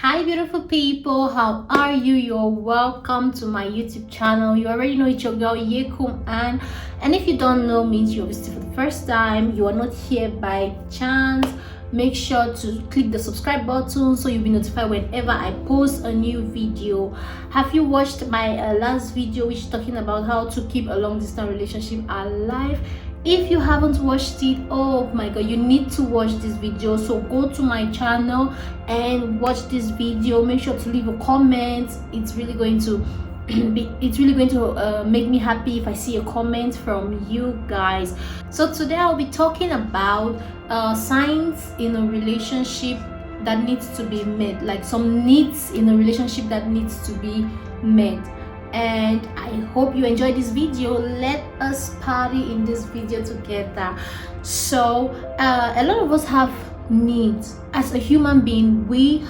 Hi beautiful people, how are you? You're welcome to my YouTube channel. You already know it's your girl Yekum, and if you don't know me, you're visiting for the first time, you are not here by chance, make sure to click the subscribe button so you'll be notified whenever I post a new video. Have you watched my last video which is talking about how to keep a long distance relationship alive? If you haven't watched it, oh my god, you need to watch this video. So go to my channel and watch this video. Make sure to leave a comment. It's really going to make me happy if I see a comment from you guys. So today I'll be talking about signs in a relationship that needs to be met, like some needs in a relationship that needs to be met. And I hope you enjoy this video. Let us party in this video together. So a lot of us have needs. As a human being, we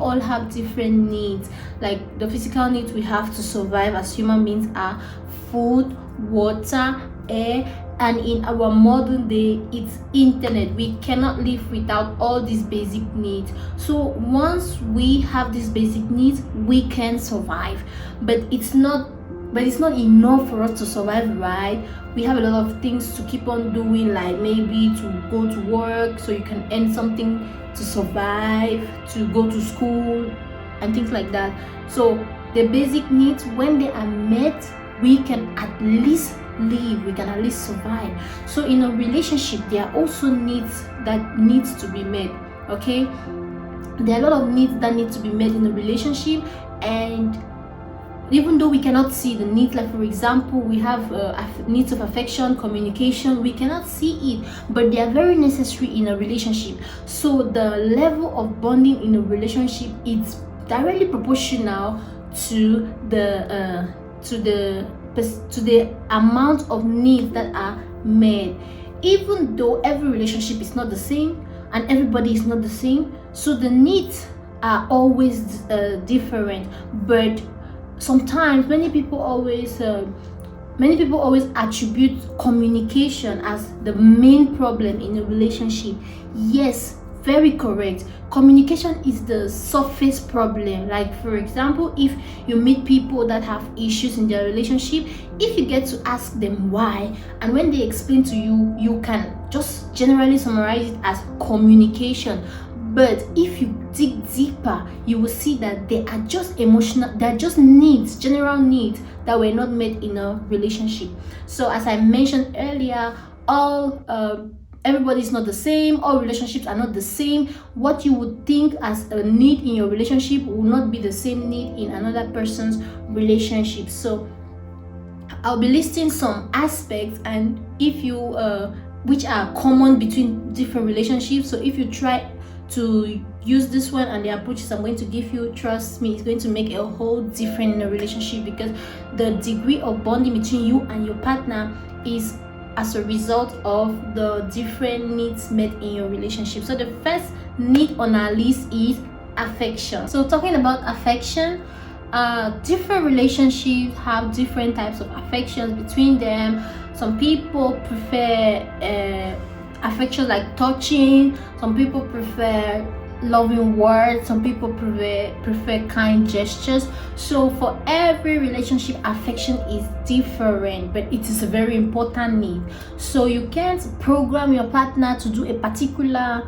all have different needs. Like the physical needs we have to survive as human beings are food, water, air, and in our modern day it's internet. We cannot live without all these basic needs. So once we have these basic needs, we can survive, but it's not enough for us to survive, right? We have a lot of things to keep on doing, like maybe to go to work so you can earn something to survive, to go to school and things like that. So the basic needs, when they are met, we can at least live, we can at least survive. So in a relationship, there are also needs that needs to be met. Okay, there are a lot of needs that need to be met in a relationship, and even though we cannot see the needs, like for example we have needs of affection, communication, we cannot see it, but they are very necessary in a relationship. So the level of bonding in a relationship is directly proportional to the amount of needs that are made. Even though every relationship is not the same and everybody is not the same, so the needs are always different. But sometimes many people always attribute communication as the main problem in a relationship. Yes, very correct. Communication is the surface problem. Like for example, if you meet people that have issues in their relationship, if you get to ask them why, and when they explain to you, you can just generally summarize it as communication. But if you dig deeper, you will see that they are just emotional, they are just needs, general needs that were not met in a relationship. So as I mentioned earlier, everybody is not the same, all relationships are not the same. What you would think as a need in your relationship will not be the same need in another person's relationship. So I'll be listing some aspects, and if you which are common between different relationships. So if you try to use this one and the approaches I'm going to give you, trust me, it's going to make a whole difference in a relationship, because the degree of bonding between you and your partner is as a result of the different needs met in your relationship. So the first need on our list is affection. So talking about affection, different relationships have different types of affections between them. Some people prefer affection like touching, some people prefer loving words, some people prefer kind gestures. So for every relationship, affection is different, but it is a very important need. So you can't program your partner to do a particular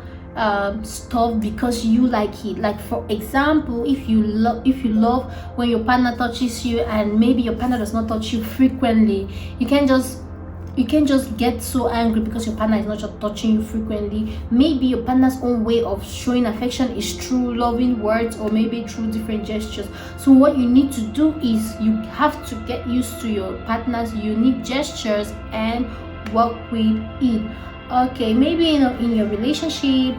stuff because you like it. Like for example, if you love when your partner touches you, and maybe your partner does not touch you frequently, you can't just get so angry because your partner is not just touching you frequently. Maybe your partner's own way of showing affection is through loving words, or maybe through different gestures. So what you need to do is you have to get used to your partner's unique gestures and work with it. Okay, maybe in your relationship,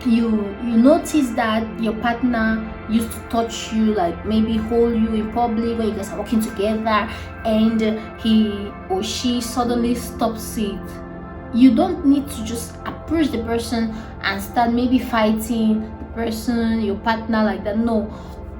you notice that your partner used to touch you, like maybe hold you in public when you guys are walking together, and he or she suddenly stops it. You don't need to just approach the person and start maybe fighting the person, your partner, like that. No,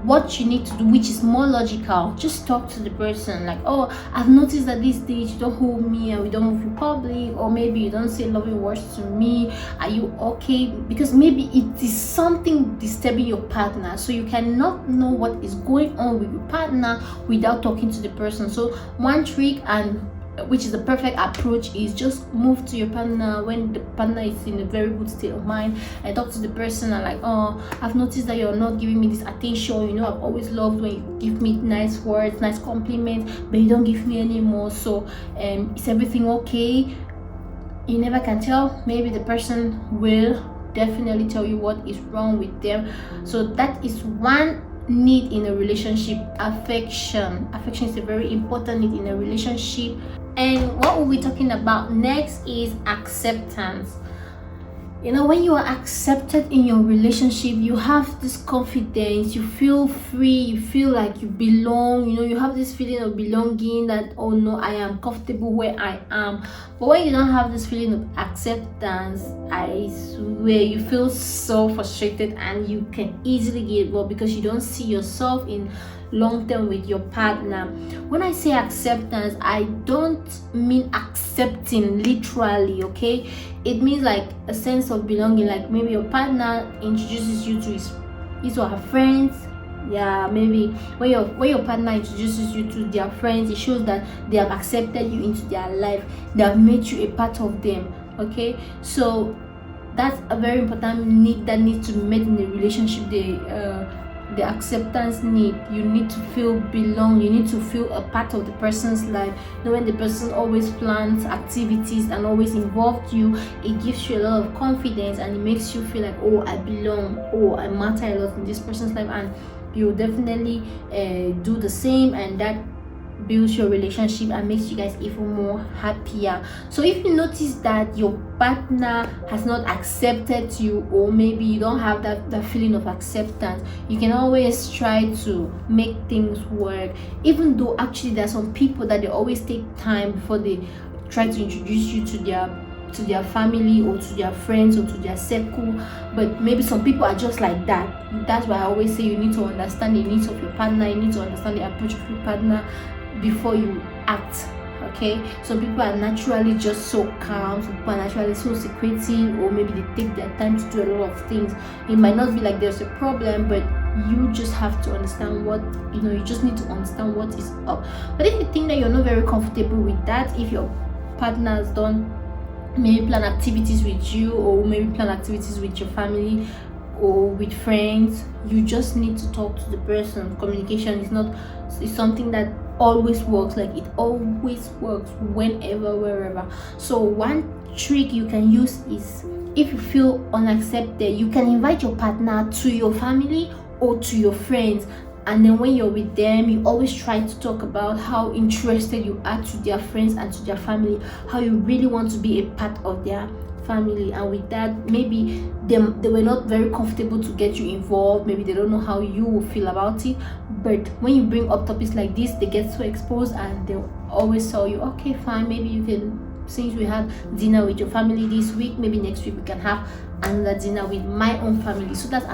what you need to do, which is more logical, just talk to the person like, oh, I've noticed that these days you don't hold me and we don't move in public, or maybe you don't say loving words to me. Are you okay? Because maybe it is something disturbing your partner, so you cannot know what is going on with your partner without talking to the person. So one trick, and which is the perfect approach, is just move to your partner when the partner is in a very good state of mind and talk to the person and like, oh, I've noticed that you're not giving me this attention. I've always loved when you give me nice words, nice compliments, but you don't give me anymore. So is everything okay? You never can tell. Maybe the person will definitely tell you what is wrong with them. So that is one need in a relationship. Affection is a very important need in a relationship. And what we'll be talking about next is acceptance. When you are accepted in your relationship, you have this confidence, you feel free, you feel like you belong. You have this feeling of belonging, that, oh no, I am comfortable where I am. But when you don't have this feeling of acceptance, I swear you feel so frustrated and you can easily give up, because you don't see yourself in long term with your partner. When I say acceptance, I don't mean accepting literally, okay? It means like a sense of belonging. Like maybe your partner introduces you to his or her friends. Yeah, maybe when your partner introduces you to their friends, it shows that they have accepted you into their life, they have made you a part of them. Okay, so that's a very important need that needs to be met in a relationship. The acceptance need. You need to feel belong, you need to feel a part of the person's life. When the person always plans activities and always involved you, it gives you a lot of confidence and it makes you feel like, oh, I belong, oh, I matter a lot in this person's life, and you definitely do the same, and that builds your relationship and makes you guys even more happier. So if you notice that your partner has not accepted you, or maybe you don't have that feeling of acceptance, you can always try to make things work. Even though actually there are some people that they always take time before they try to introduce you to their family or to their friends or to their circle, but maybe some people are just like that. That's why I always say you need to understand the needs of your partner, you need to understand the approach of your partner before you act. Okay, some people are naturally just so calm, some people are naturally so secretive, or maybe they take their time to do a lot of things. It might not be like there's a problem, but you just have to understand what you just need to understand what is up. But if you think that you're not very comfortable with that, if your partner has done maybe plan activities with you, or maybe plan activities with your family or with friends, you just need to talk to the person. Communication is something that always works. Like it always works whenever, wherever. So one trick you can use is, if you feel unaccepted, you can invite your partner to your family or to your friends, and then when you're with them, you always try to talk about how interested you are to their friends and to their family, how you really want to be a part of their family. And with that, maybe they were not very comfortable to get you involved, maybe they don't know how you will feel about it, but when you bring up topics like this, they get so exposed and they'll always tell you, okay, fine, maybe you can, since we had dinner with your family this week, maybe next week we can have another dinner with my own family. So that's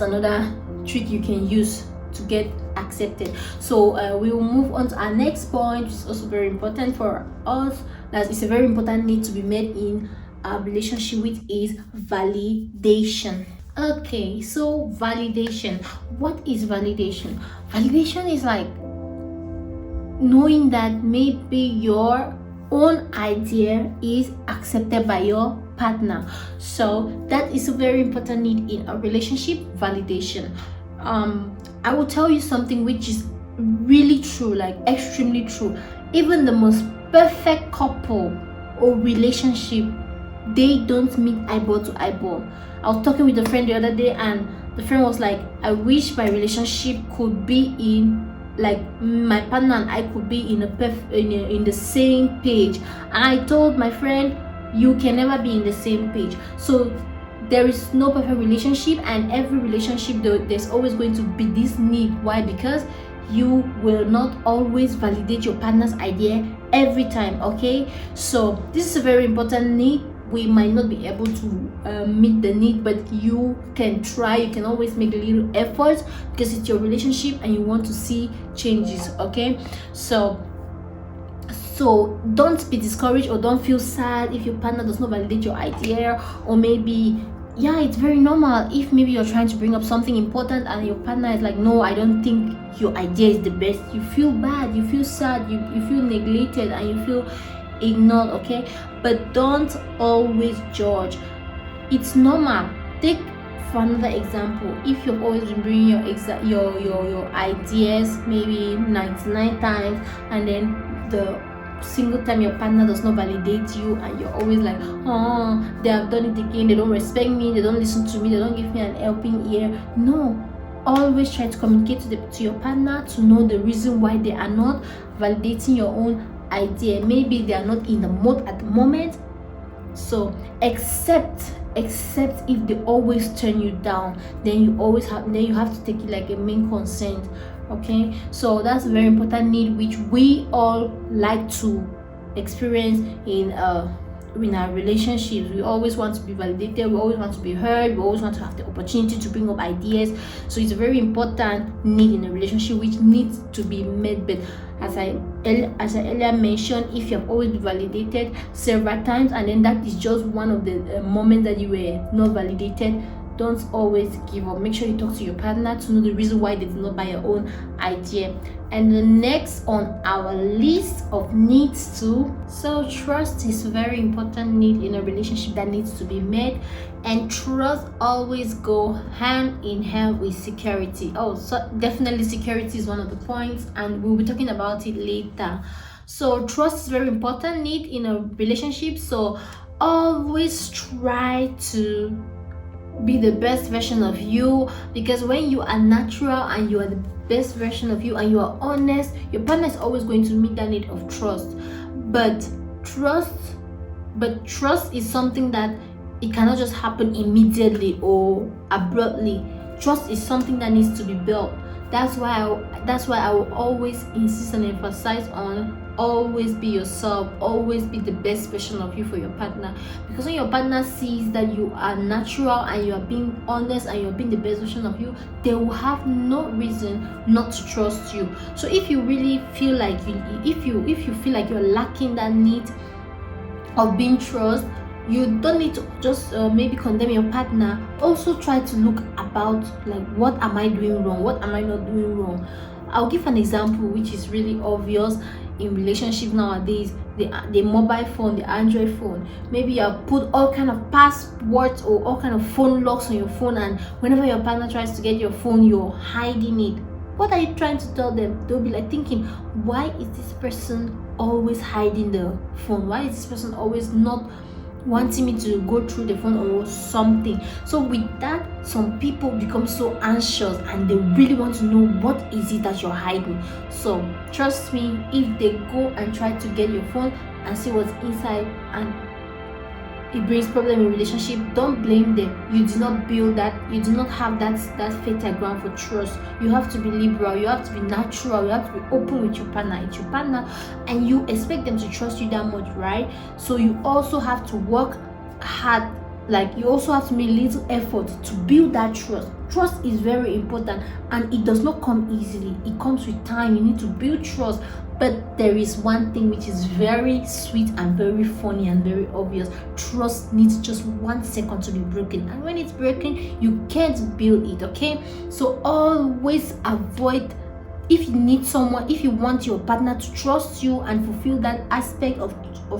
another trick you can use to get accepted. So we will move on to our next point, which is also very important for us, that is a very important need to be made in a relationship, which is validation. Okay, so validation. What is validation? Validation is like knowing that maybe your own idea is accepted by your partner. So that is a very important need in a relationship, validation. I will tell you something which is really true, like extremely true. Even the most perfect couple or relationship, they don't meet eyeball to eyeball. I was talking with a friend the other day, and the friend was like, I wish my relationship could be in, like, my partner and I could be in the same page. And I told my friend, you can never be in the same page. So there is no perfect relationship, and every relationship there's always going to be this need. Why? Because you will not always validate your partner's idea every time. Okay, so this is a very important need we might not be able to meet the need, but you can try. You can always make a little effort because it's your relationship and you want to see changes. Okay, so don't be discouraged or don't feel sad if your partner does not validate your idea, or maybe, yeah, it's very normal if maybe you're trying to bring up something important and your partner is like, no, I don't think your idea is the best. You feel bad, you feel sad, you feel neglected, and you feel ignored. Okay, but don't always judge. It's normal. Take for another example, if you've always been bringing your ideas maybe 99 times, and then the single time your partner does not validate you and you're always like, oh, they have done it again, they don't respect me, they don't listen to me, they don't give me an helping ear. No, always try to communicate to your partner to know the reason why they are not validating your own idea. Maybe they are not in the mood at the moment, so except if they always turn you down, then you have to take it like a main consent. Okay, so that's a very important need which we all like to experience in our relationships. We always want to be validated, we always want to be heard, we always want to have the opportunity to bring up ideas. So it's a very important need in a relationship which needs to be met. But as I earlier mentioned, if you have always been validated several times and then that is just one of the moments that you were not validated, don't always give up. Make sure you talk to your partner to know the reason why they did not buy your own idea. And the next on our list of needs too, so trust is a very important need in a relationship that needs to be met, and trust always go hand in hand with security. Oh, so definitely security is one of the points, and we'll be talking about it later. So trust is very important need in a relationship, so always try to be the best version of you, because when you are natural and you are the best version of you and you are honest, your partner is always going to meet that need of trust. But trust is something that it cannot just happen immediately or abruptly. Trust is something that needs to be built. That's why I will always insist and emphasize on always be yourself, always be the best version of you for your partner. Because when your partner sees that you are natural and you are being honest and you're being the best version of you, they will have no reason not to trust you. So if you really feel like if you feel like you're lacking that need of being trust, you don't need to just maybe condemn your partner. Also try to look about, like, what am I doing wrong, what am I not doing wrong. I'll give an example which is really obvious in relationship nowadays. The mobile phone, the Android phone, maybe you have put all kind of passwords or all kind of phone locks on your phone, and whenever your partner tries to get your phone, you're hiding it. What are you trying to tell them? They'll be like thinking, why is this person always hiding the phone? Why is this person always not wanting me to go through the phone or something? So with that, some people become so anxious and they really want to know what is it that you're hiding. So trust me, if they go and try to get your phone and see what's inside and it brings problem in relationship, don't blame them. You do not build that, you do not have that fertile ground for trust. You have to be liberal, you have to be natural, you have to be open with your partner. It's your partner and you expect them to trust you that much, right? So you also have to work hard, like you also have to make little effort to build that trust. Trust is very important and it does not come easily. It comes with time. You need to build trust. But there is one thing which is very sweet and very funny and very obvious. Trust needs just 1 second to be broken, and when it's broken, you can't build it. Okay, so always avoid, if you need someone, if you want your partner to trust you and fulfill that aspect of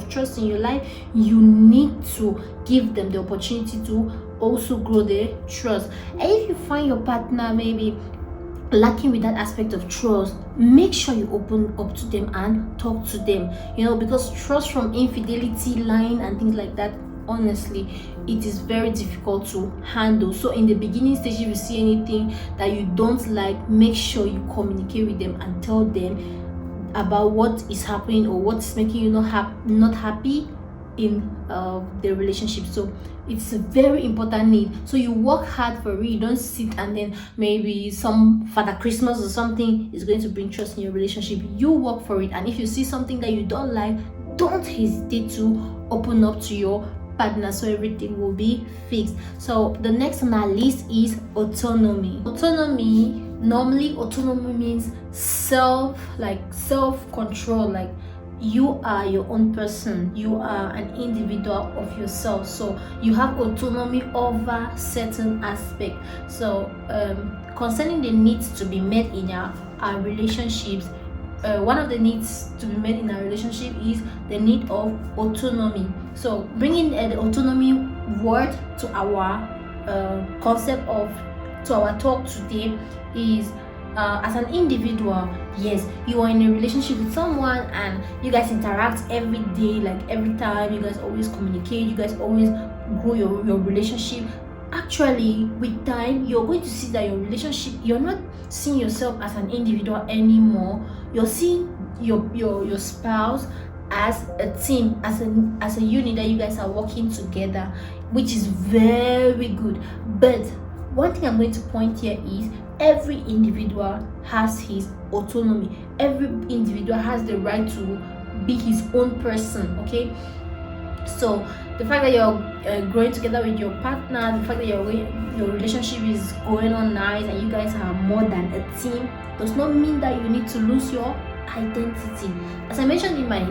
trust in your life, you need to give them the opportunity to also grow their trust. And if you find your partner maybe lacking with that aspect of trust, make sure you open up to them and talk to them, because trust from infidelity, lying and things like that, honestly, it is very difficult to handle. So in the beginning stage, if you see anything that you don't like, make sure you communicate with them and tell them about what is happening or what's making you not happy in the relationship. So it's a very important need. So you work hard for it. You don't sit and then maybe some Father Christmas or something is going to bring trust in your relationship. You work for it, and if you see something that you don't like, don't hesitate to open up to your partner, so everything will be fixed. So the next on our list is autonomy. Autonomy means self control. Like, you are your own person, you are an individual of yourself, so you have autonomy over certain aspect. So concerning the needs to be met in our relationships, one of the needs to be met in our relationship is the need of autonomy. So bringing the autonomy word to our concept of to our talk today is, as an individual, yes, you are in a relationship with someone and you guys interact every day, like every time, you guys always communicate, you guys always grow your relationship. Actually, with time, you're going to see that your relationship, you're not seeing yourself as an individual anymore. You're seeing your spouse as a team, as a unit that you guys are working together, which is very good. But one thing I'm going to point here is, every individual has his autonomy. Every individual has the right to be his own person. Okay, so the fact that you're growing together with your partner, the fact that your relationship is going on nice and you guys are more than a team, does not mean that you need to lose your identity. As I mentioned in my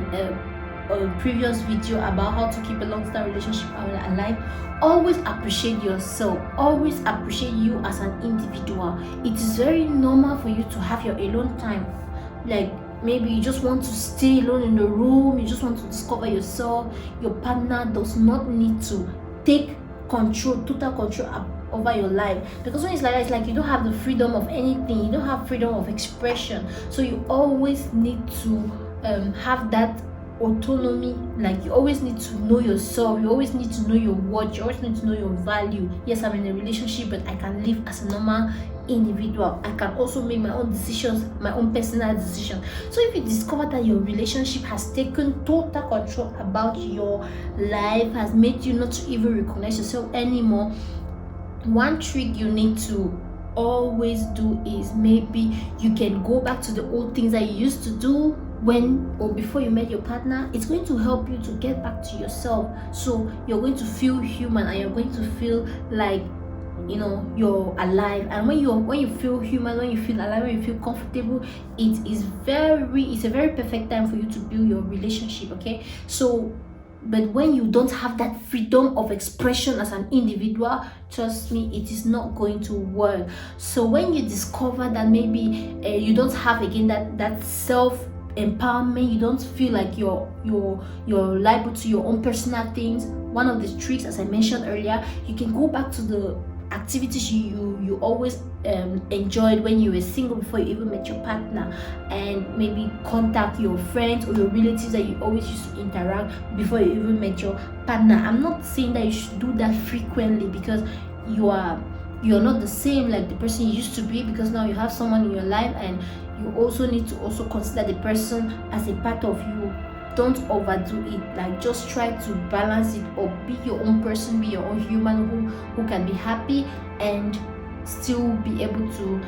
previous video about how to keep a long-term relationship alive, always appreciate yourself, always appreciate you as an individual. It is very normal for you to have your alone time. Like, maybe you just want to stay alone in the room, you just want to discover yourself. Your partner does not need to take total control over your life, because when it's like that, it's like you don't have the freedom of anything, you don't have freedom of expression. So you always need to have that autonomy. Like, you always need to know yourself, you always need to know your worth, you always need to know your value. Yes, I'm in a relationship, but I can live as a normal individual. I can also make my own decisions, my own personal decisions. So if you discover that your relationship has taken total control about your life, has made you not to even recognize yourself anymore, one trick you need to always do is, maybe you can go back to the old things that you used to do when or before you met your partner. It's going to help you to get back to yourself, so you're going to feel human and you're going to feel like, you know, you're alive. And when you feel human, when you feel alive, when you feel comfortable, it's a very perfect time for you to build your relationship. Okay, so but when you don't have that freedom of expression as an individual, trust me, it is not going to work. So when you discover that maybe you don't have again that self empowerment, you don't feel like you're liable to your own personal things, one of the tricks, as I mentioned earlier, you can go back to the activities you always enjoyed when you were single before you even met your partner, and maybe contact your friends or your relatives that you always used to interact before you even met your partner. I'm not saying that you should do that frequently, because you're not the same like the person you used to be, because now you have someone in your life, and you also need to also consider the person as a part of you. Don't overdo it. Like, just try to balance it, or be your own person, be your own human who can be happy and still be able to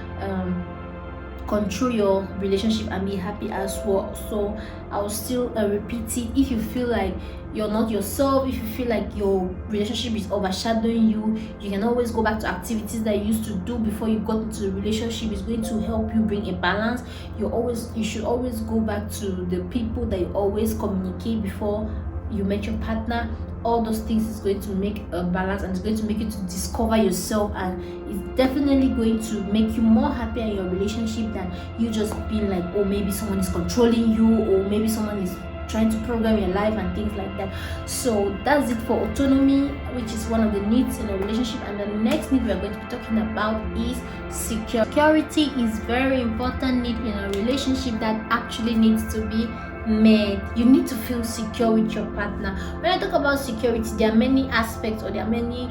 control your relationship and be happy as well. So I'll still repeat it. If you feel like you're not yourself, if you feel like your relationship is overshadowing you, you can always go back to activities that you used to do before you got into the relationship. It's going to help you bring a balance. You should always go back to the people that you always communicate before you met your partner. All those things is going to make a balance, and it's going to make you to discover yourself, and it's definitely going to make you more happy in your relationship than you just being like, oh, maybe someone is controlling you, or maybe someone is trying to program your life and things like that. So that's it for autonomy, which is one of the needs in a relationship. And the next need we are going to be talking about is security. Security is very important need in a relationship that actually needs to be made. You need to feel secure with your partner. When I talk about security, there are many aspects, or there are many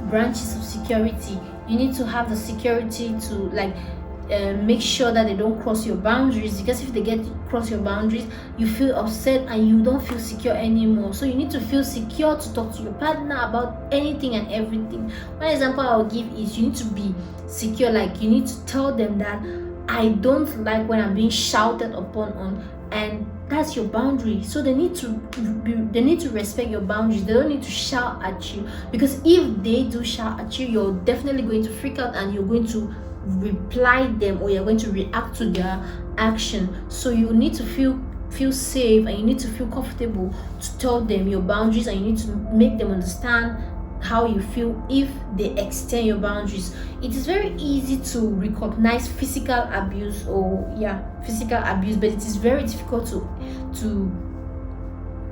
branches of security. You need to have the security to, like, make sure that they don't cross your boundaries, because if they get to cross your boundaries, you feel upset and you don't feel secure anymore. So you need to feel secure to talk to your partner about anything and everything. One example I'll give is, you need to be secure. Like, you need to tell them that I don't like when I'm being shouted upon on, and that's your boundary. So they need to respect your boundaries. They don't need to shout at you, because if they do shout at you, you're definitely going to freak out and you're going to reply them, or you're going to react to their action. So you need to feel safe, and you need to feel comfortable to tell them your boundaries, and you need to make them understand how you feel if they extend your boundaries. It is very easy to recognize physical abuse, but it is very difficult to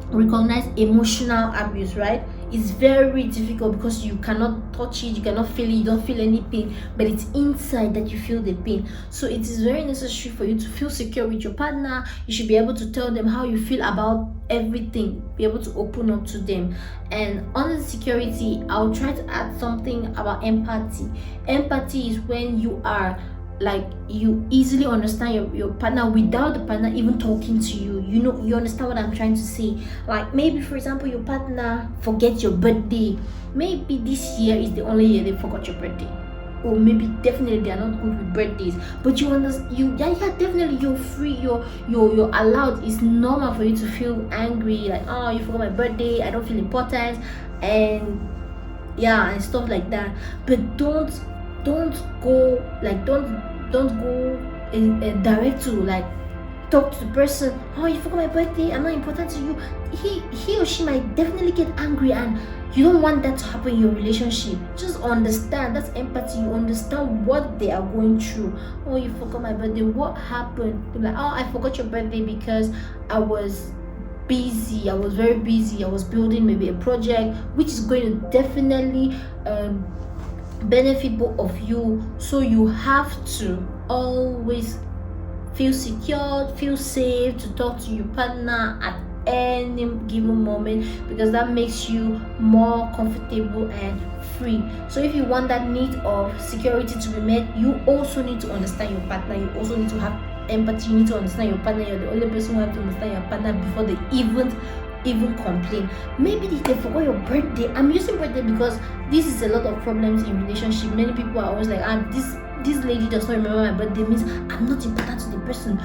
recognize emotional abuse, right? It's very difficult because you cannot touch it, you cannot feel it, you don't feel any pain, but it's inside that you feel the pain. So it is very necessary for you to feel secure with your partner. You should be able to tell them how you feel about everything, be able to open up to them. And on the security, I'll try to add something about empathy. Empathy is when you are like, you easily understand your partner without the partner even talking to you. You understand what I'm trying to say. Like, maybe for example, your partner forgets your birthday. Maybe this year is the only year they forgot your birthday, or maybe definitely they are not good with birthdays, but you understand, definitely you're free, you're allowed. It's normal for you to feel angry, like, oh, you forgot my birthday, I don't feel important, and stuff like that. But don't go direct to, like, talk to the person, oh, you forgot my birthday, I'm not important to you. He or she might definitely get angry, and you don't want that to happen in your relationship. Just understand. That's empathy. You understand what they are going through. Oh, you forgot my birthday, what happened? They're like, oh, I forgot your birthday because I was busy, I was very busy, I was building maybe a project which is going to definitely benefit both of you. So you have to always feel secure, feel safe to talk to your partner at any given moment, because that makes you more comfortable and free. So if you want that need of security to be met, you also need to understand your partner. You also need to have empathy. You need to understand your partner. You're the only person who have to understand your partner before they even complain. Maybe they forgot your birthday. I'm using birthday because this is a lot of problems in relationship. Many people are always like, this lady does not remember my birthday, means I'm not important to the person.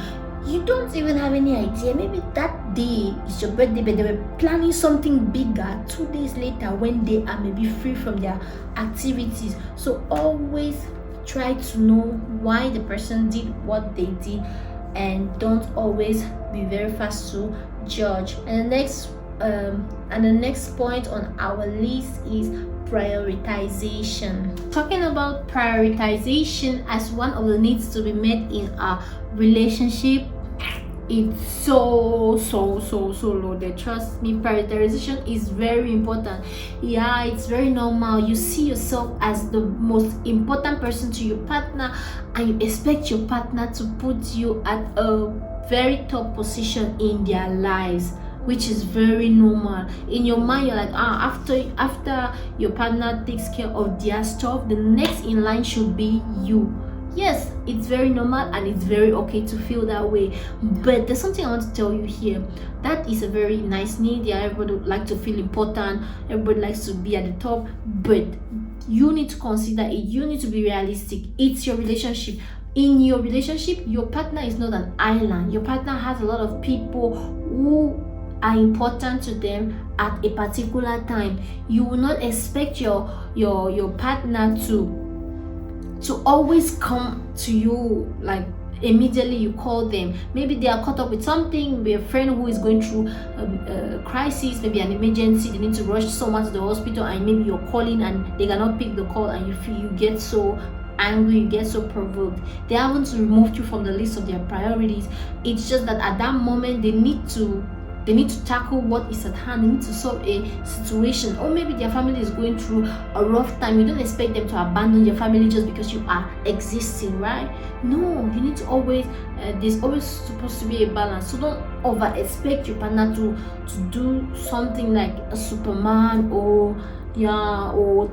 You don't even have any idea. Maybe that day is your birthday, but they were planning something bigger 2 days later when they are maybe free from their activities. So always try to know why the person did what they did, and don't always be very fast to judge. And the next point on our list is prioritization. Talking about prioritization as one of the needs to be met in a relationship, it's so loaded. Trust me, prioritization is very important. It's very normal. You see yourself as the most important person to your partner, and you expect your partner to put you at a very top position in their lives, which is very normal. In your mind, you're like, after your partner takes care of their stuff, the next in line should be you. Yes, it's very normal and it's very okay to feel that way. But there's something I want to tell you here. That is a very nice need. Everybody would like to feel important. Everybody likes to be at the top. But you need to consider it. You need to be realistic. It's your relationship. In your relationship, your partner is not an island. Your partner has a lot of people who are important to them at a particular time. You will not expect your partner to always come to you like immediately you call them. Maybe they are caught up with something, maybe a friend who is going through a crisis, maybe an emergency, they need to rush someone to the hospital, and maybe you're calling and they cannot pick the call, and you get so angry, you get so provoked. They haven't removed you from the list of their priorities. It's just that at that moment they need to tackle what is at hand. They need to solve a situation, or maybe their family is going through a rough time. You don't expect them to abandon your family just because you are existing, right? No, you need to always there's always supposed to be a balance. So don't over expect your partner to do something like a Superman or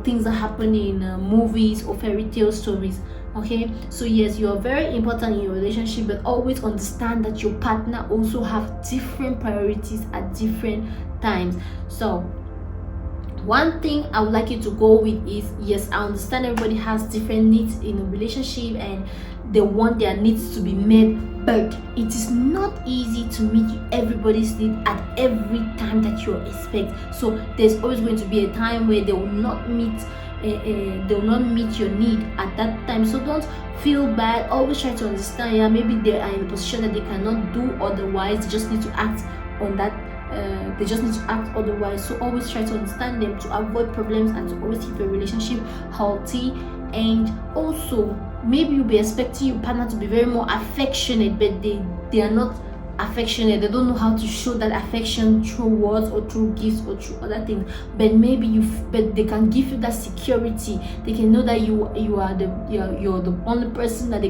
things that happen in movies or fairy tale stories. Okay, so yes, you are very important in your relationship, but always understand that your partner also have different priorities at different times. So one thing I would like you to go with is, yes, I understand everybody has different needs in a relationship and they want their needs to be met, but it is not easy to meet everybody's need at every time that you expect. So there's always going to be a time where they will not meet your need at that time. So don't feel bad. Always try to understand. Yeah, maybe they are in a position that they cannot do otherwise. They just need to act on that. They just need to act otherwise. So always try to understand them to avoid problems and to always keep your relationship healthy. And also, maybe you'll be expecting your partner to be very more affectionate, but they are not affectionate. They don't know how to show that affection through words or through gifts or through other things. But maybe but they can give you that security. They can know that you're the only person that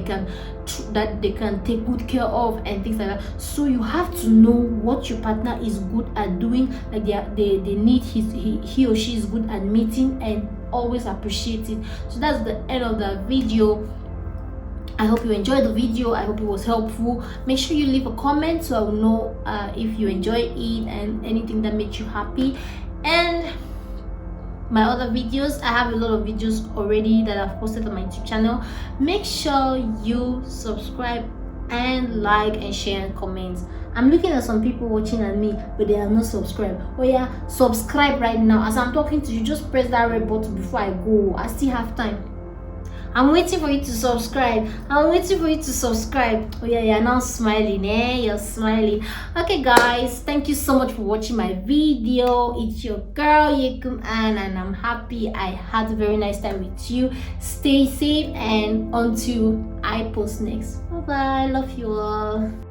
they can take good care of and things like that. So you have to know what your partner is good at doing, like they need he or she is good at meeting, and always appreciate it. So that's the end of the video. I hope you enjoyed the video. I hope it was helpful. Make sure you leave a comment so I will know if you enjoy it and anything that makes you happy. And my other videos, I have a lot of videos already that I've posted on my YouTube channel. Make sure you subscribe and like and share and comment. I'm looking at some people watching at me, but they are not subscribed. Oh yeah, subscribe right now. As I'm talking to you, just press that red button before I go. I still have time. I'm waiting for you to subscribe. Oh yeah, you're now smiling, you're smiling. Okay guys, thank you so much for watching my video. It's your girl Yekum, and I'm happy I had a very nice time with you. Stay safe, and until I post next, bye bye. Love you all.